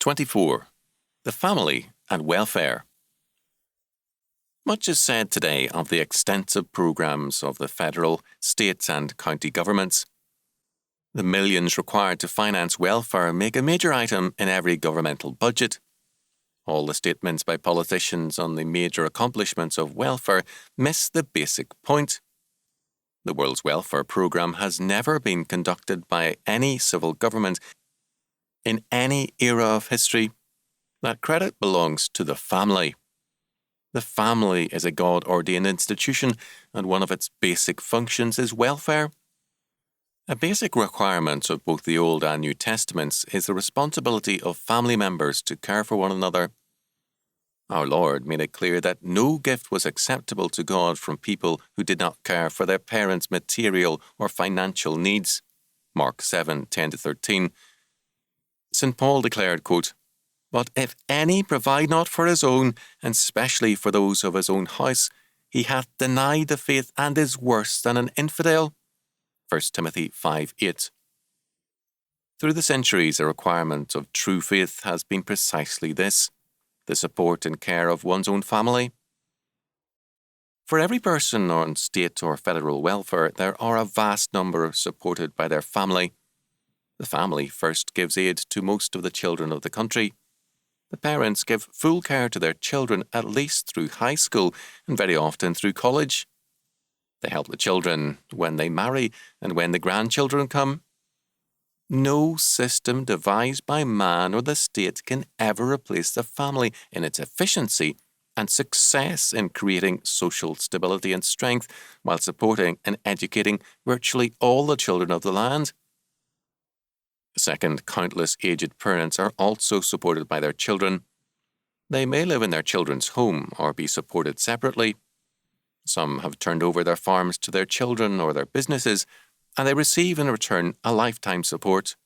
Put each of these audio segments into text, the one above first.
24. The family and welfare. Much is said today of the extensive programs of the federal, state and county governments. The millions required to finance welfare make a major item in every governmental budget. All the statements by politicians on the major accomplishments of welfare miss the basic point. The world's welfare program has never been conducted by any civil government in any era of history. That credit belongs to the family. The family is a God-ordained institution, and one of its basic functions is welfare. A basic requirement of both the Old and New Testaments is the responsibility of family members to care for one another. Our Lord made it clear that no gift was acceptable to God from people who did not care for their parents' material or financial needs. Mark 7:10-13. St. Paul declared, quote, "But if any provide not for his own, and specially for those of his own house, he hath denied the faith and is worse than an infidel." 1 Timothy 5:8. Through the centuries, a requirement of true faith has been precisely this: the support and care of one's own family. For every person on state or federal welfare, there are a vast number supported by their family. The family first gives aid to most of the children of the country. The parents give full care to their children at least through high school and very often through college. They help the children when they marry and when the grandchildren come. No system devised by man or the state can ever replace the family in its efficiency and success in creating social stability and strength while supporting and educating virtually all the children of the land. Second, countless aged parents are also supported by their children. They may live in their children's home or be supported separately. Some have turned over their farms to their children or their businesses, and they receive in return a lifetime support.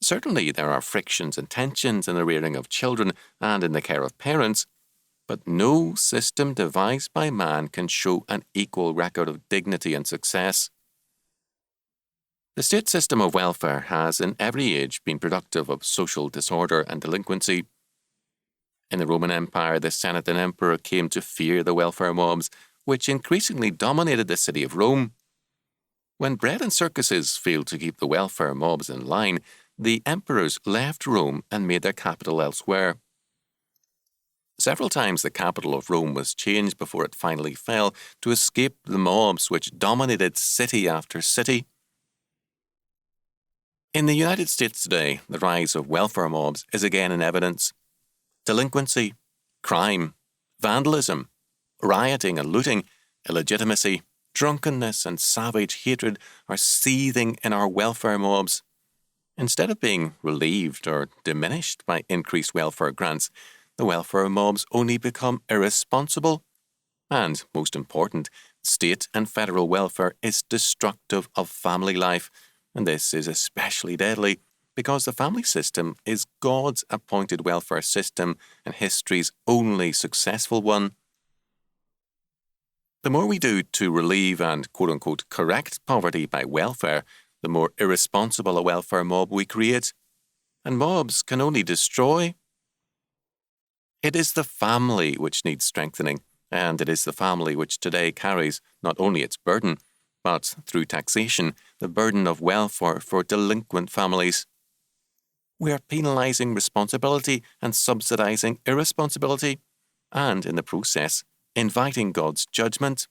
Certainly there are frictions and tensions in the rearing of children and in the care of parents, but no system devised by man can show an equal record of dignity and success. The state system of welfare has in every age been productive of social disorder and delinquency. In the Roman Empire, the Senate and Emperor came to fear the welfare mobs, which increasingly dominated the city of Rome. When bread and circuses failed to keep the welfare mobs in line, the emperors left Rome and made their capital elsewhere. Several times the capital of Rome was changed before it finally fell to escape the mobs which dominated city after city. In the United States today, the rise of welfare mobs is again in evidence. Delinquency, crime, vandalism, rioting and looting, illegitimacy, drunkenness and savage hatred are seething in our welfare mobs. Instead of being relieved or diminished by increased welfare grants, the welfare mobs only become irresponsible. And, most important, state and federal welfare is destructive of family life, and this is especially deadly because the family system is God's appointed welfare system and history's only successful one. The more we do to relieve and quote-unquote correct poverty by welfare, the more irresponsible a welfare mob we create. And mobs can only destroy. It is the family which needs strengthening, and it is the family which today carries not only its burden, but, through taxation, the burden of welfare for delinquent families. We are penalising responsibility and subsidising irresponsibility, and, in the process, inviting God's judgment.